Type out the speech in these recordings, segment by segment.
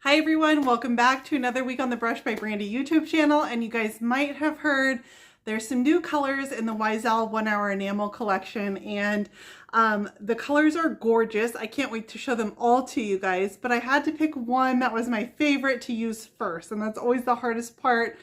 Hi everyone, welcome back to another week on the Brush by Brandy YouTube channel. And you guys might have heard there's some new colors in the Wisal 1 Hour Enamel collection, and the colors are gorgeous. I can't wait to show them all to you guys, but I had to pick one that was my favorite to use first, and that's always the hardest part.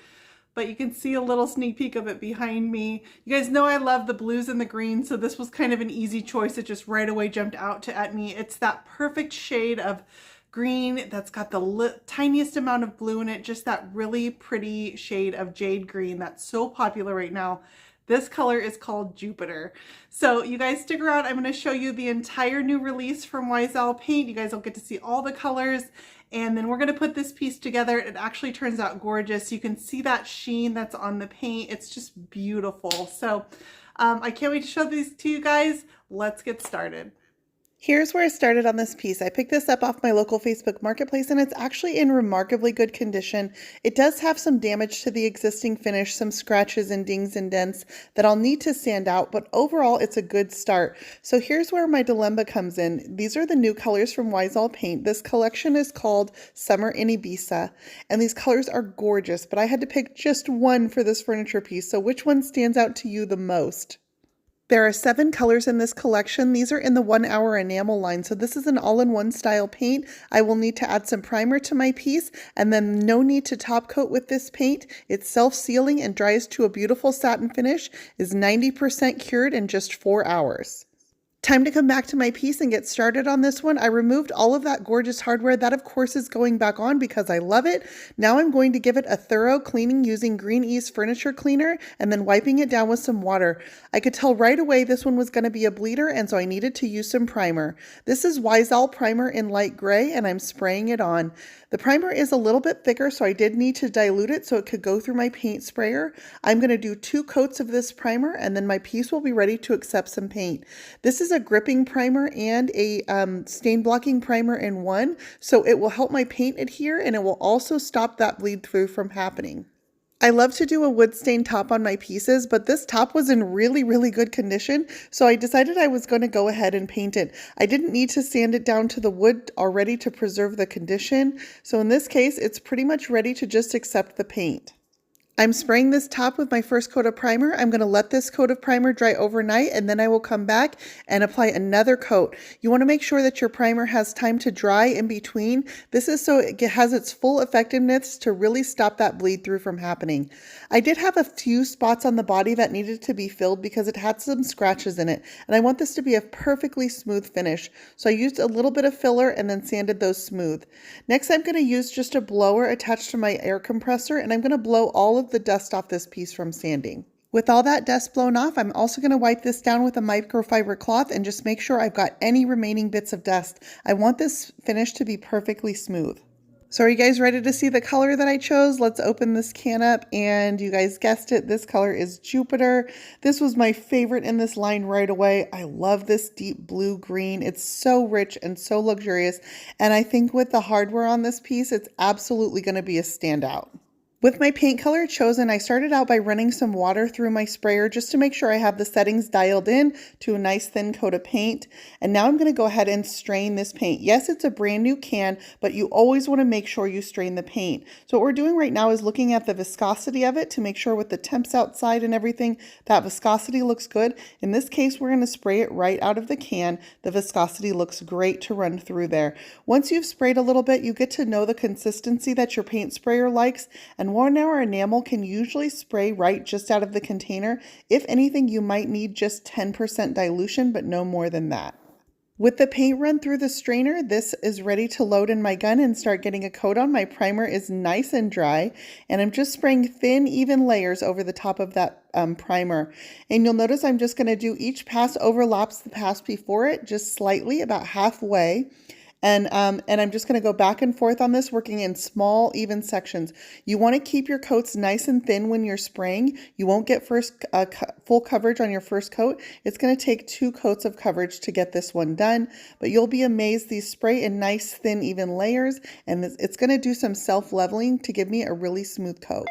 But you can see a little sneak peek of it behind me. You guys know I love the blues and the greens, so this was kind of an easy choice. It just right away jumped out at me. It's that perfect shade of green that's got the tiniest amount of blue in it, just that really pretty shade of jade green that's so popular right now. This color is called Jupiter. So you guys stick around. I'm going to show you the entire new release from Wisal Paint. You guys will get to see all the colors, and then we're going to put this piece together. It actually turns out gorgeous. You can see that sheen that's on the paint. It's just beautiful. So I can't wait to show these to you guys. Let's get started. Here's where I started on this piece. I picked this up off my local Facebook marketplace, and it's actually in remarkably good condition. It does have some damage to the existing finish, some scratches and dings and dents that I'll need to sand out, but overall it's a good start. So here's where my dilemma comes in. These are the new colors from Wisal Paint. This collection is called Summer in Ibiza, and these colors are gorgeous, but I had to pick just one for this furniture piece. So which one stands out to you the most? There are 7 colors in this collection. These are in the 1 Hour Enamel line. So this is an all-in-one style paint. I will need to add some primer to my piece, and then no need to top coat with this paint. It's self-sealing and dries to a beautiful satin finish, is 90% cured in just 4 hours. Time to come back to my piece and get started on this one. I removed all of that gorgeous hardware. That, of course, is going back on because I love it. Now I'm going to give it a thorough cleaning using Green Ease furniture cleaner and then wiping it down with some water. I could tell right away this one was going to be a bleeder, and so I needed to use some primer. This is Wisal primer in light gray, and I'm spraying it on. The primer is a little bit thicker, so I did need to dilute it so it could go through my paint sprayer. I'm going to do 2 coats of this primer, and then my piece will be ready to accept some paint. This is a gripping primer and a stain blocking primer in one, so it will help my paint adhere, and it will also stop that bleed through from happening. I love to do a wood stain top on my pieces, but this top was in really good condition, so I decided I was going to go ahead and paint it. I didn't need to sand it down to the wood already to preserve the condition, so in this case it's pretty much ready to just accept the paint. I'm spraying this top with my first coat of primer. I'm going to let this coat of primer dry overnight, and then I will come back and apply another coat. You want to make sure that your primer has time to dry in between. This is so it has its full effectiveness to really stop that bleed through from happening. I did have a few spots on the body that needed to be filled because it had some scratches in it, and I want this to be a perfectly smooth finish. So I used a little bit of filler and then sanded those smooth. Next, I'm going to use just a blower attached to my air compressor, and I'm going to blow all of the dust off this piece from sanding. With all that dust blown off, I'm also going to wipe this down with a microfiber cloth and just make sure I've got any remaining bits of dust. I want this finish to be perfectly smooth. So are you guys ready to see the color that I chose? Let's open this can up, and you guys guessed it, this color is Jupiter. This was my favorite in this line right away. I love this deep blue green. It's so rich and so luxurious, and I think with the hardware on this piece, it's absolutely going to be a standout. With my paint color chosen, I started out by running some water through my sprayer just to make sure I have the settings dialed in to a nice thin coat of paint. And now I'm going to go ahead and strain this paint. Yes, it's a brand new can, but you always want to make sure you strain the paint. So what we're doing right now is looking at the viscosity of it to make sure with the temps outside and everything, that viscosity looks good. In this case, we're going to spray it right out of the can. The viscosity looks great to run through there. Once you've sprayed a little bit, you get to know the consistency that your paint sprayer likes, and 1 Hour Enamel can usually spray right just out of the container. If anything, you might need just 10% dilution, but no more than that. With the paint run through the strainer, this is ready to load in my gun and start getting a coat on. My primer is nice and dry, and I'm just spraying thin, even layers over the top of that primer. And you'll notice I'm just going to do each pass overlaps the pass before it, just slightly, about halfway. And I'm just going to go back and forth on this, working in small, even sections. You want to keep your coats nice and thin when you're spraying. You won't get full coverage on your first coat. It's going to take 2 coats of coverage to get this one done, but you'll be amazed. These spray in nice, thin, even layers, and it's going to do some self-leveling to give me a really smooth coat.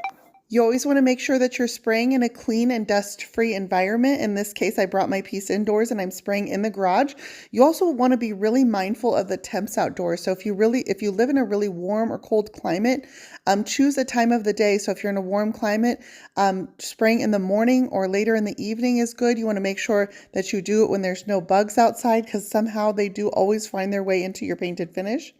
You always want to make sure that you're spraying in a clean and dust-free environment. In this case, I brought my piece indoors and I'm spraying in the garage. You also want to be really mindful of the temps outdoors. So if you live in a really warm or cold climate, choose a time of the day. So if you're in a warm climate, spraying in the morning or later in the evening is good. You want to make sure that you do it when there's no bugs outside, because somehow they do always find their way into your painted finish.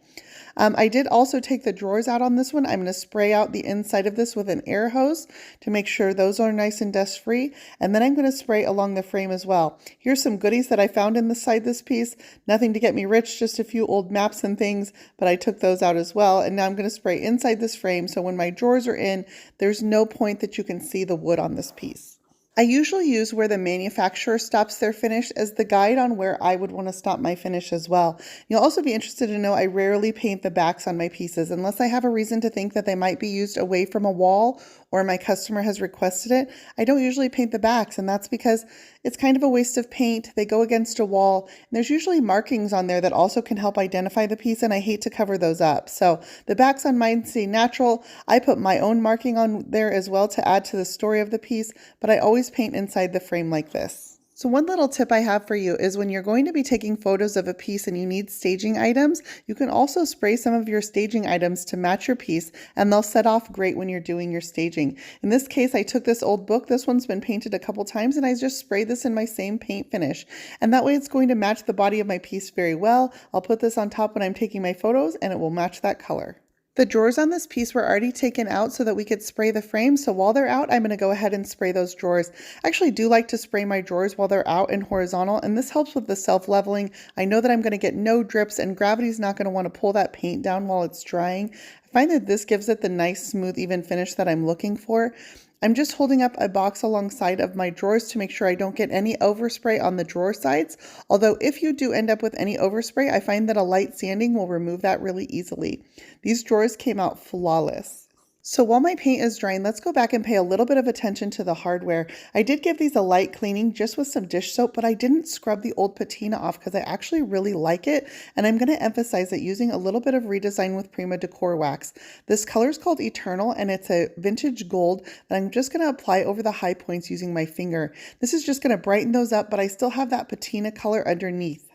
I did also take the drawers out on this one. I'm going to spray out the inside of this with an air hose to make sure those are nice and dust free. And then I'm going to spray along the frame as well. Here's some goodies that I found inside this piece. Nothing to get me rich, just a few old maps and things, but I took those out as well. And now I'm going to spray inside this frame, so when my drawers are in, there's no point that you can see the wood on this piece. I usually use where the manufacturer stops their finish as the guide on where I would want to stop my finish as well. You'll also be interested to know I rarely paint the backs on my pieces unless I have a reason to think that they might be used away from a wall or my customer has requested it. I don't usually paint the backs, and that's because it's kind of a waste of paint. They go against a wall, and there's usually markings on there that also can help identify the piece, and I hate to cover those up. So the backs on mine stay natural. I put my own marking on there as well to add to the story of the piece, but I always paint inside the frame like this. So one little tip I have for you is when you're going to be taking photos of a piece and you need staging items, you can also spray some of your staging items to match your piece, and they'll set off great when you're doing your staging. In this case, I took this old book. This one's been painted a couple times, and I just sprayed this in my same paint finish. And that way it's going to match the body of my piece very well. I'll put this on top when I'm taking my photos, and it will match that color. The drawers on this piece were already taken out so that we could spray the frame. So while they're out, I'm going to go ahead and spray those drawers. I actually do like to spray my drawers while they're out and horizontal, and this helps with the self-leveling. I know that I'm going to get no drips, and gravity's not going to want to pull that paint down while it's drying. I find that this gives it the nice, smooth, even finish that I'm looking for. I'm just holding up a box alongside of my drawers to make sure I don't get any overspray on the drawer sides. Although if you do end up with any overspray, I find that a light sanding will remove that really easily. These drawers came out flawless. So while my paint is drying, let's go back and pay a little bit of attention to the hardware. I did give these a light cleaning just with some dish soap, but I didn't scrub the old patina off because I actually really like it. And I'm going to emphasize it using a little bit of Redesign-with-Prima decor wax. This color is called Eternal, and it's a vintage gold that I'm just going to apply over the high points using my finger. This is just going to brighten those up, but I still have that patina color underneath.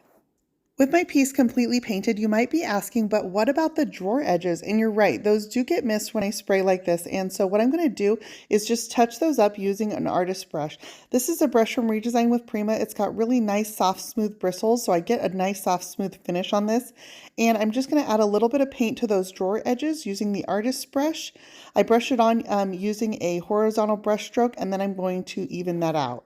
With my piece completely painted, you might be asking, but what about the drawer edges? And you're right, those do get missed when I spray like this. And so what I'm going to do is just touch those up using an artist brush. This is a brush from Redesign-with-Prima. It's got really nice, soft, smooth bristles, so I get a nice, soft, smooth finish on this. And I'm just going to add a little bit of paint to those drawer edges using the artist brush. I brush it on using a horizontal brush stroke, and then I'm going to even that out.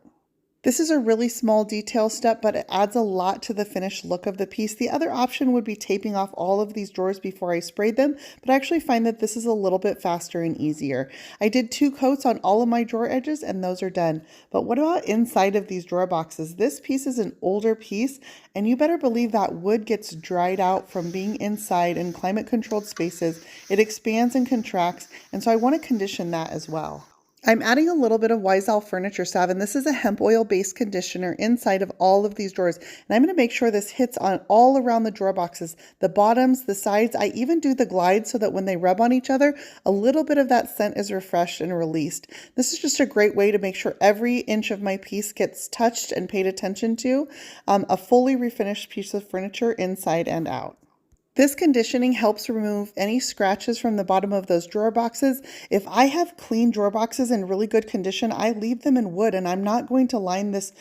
This is a really small detail step, but it adds a lot to the finished look of the piece. The other option would be taping off all of these drawers before I sprayed them, but I actually find that this is a little bit faster and easier. I did 2 coats on all of my drawer edges, and those are done. But what about inside of these drawer boxes? This piece is an older piece, and you better believe that wood gets dried out from being inside in climate-controlled spaces. It expands and contracts, and so I want to condition that as well. I'm adding a little bit of Wiesel Furniture Salve, and this is a hemp oil-based conditioner inside of all of these drawers. And I'm going to make sure this hits on all around the drawer boxes, the bottoms, the sides. I even do the glides so that when they rub on each other, a little bit of that scent is refreshed and released. This is just a great way to make sure every inch of my piece gets touched and paid attention to. A fully refinished piece of furniture inside and out. This conditioning helps remove any scratches from the bottom of those drawer boxes. If I have clean drawer boxes in really good condition, I leave them in wood, and I'm not going to line this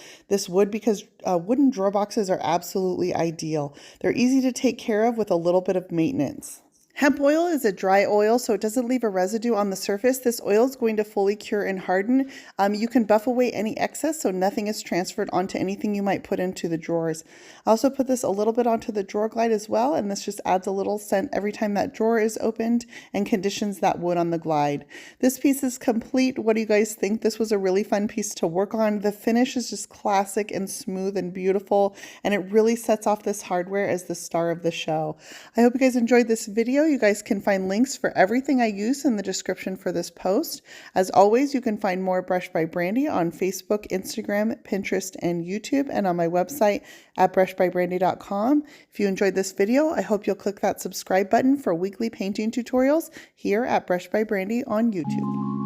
wood because wooden drawer boxes are absolutely ideal. They're easy to take care of with a little bit of maintenance. Hemp oil is a dry oil, so it doesn't leave a residue on the surface. This oil is going to fully cure and harden. You can buff away any excess so nothing is transferred onto anything you might put into the drawers. I also put this a little bit onto the drawer glide as well, and this just adds a little scent every time that drawer is opened and conditions that wood on the glide. This piece is complete. What do you guys think? This was a really fun piece to work on. The finish is just classic and smooth and beautiful, and it really sets off this hardware as the star of the show. I hope you guys enjoyed this video. You guys can find links for everything I use in the description for this post. As always, you can find more Brush by Brandy on Facebook, Instagram, Pinterest, and YouTube, and on my website at brushbybrandy.com. If you enjoyed this video, I hope you'll click that subscribe button for weekly painting tutorials here at Brush by Brandy on YouTube.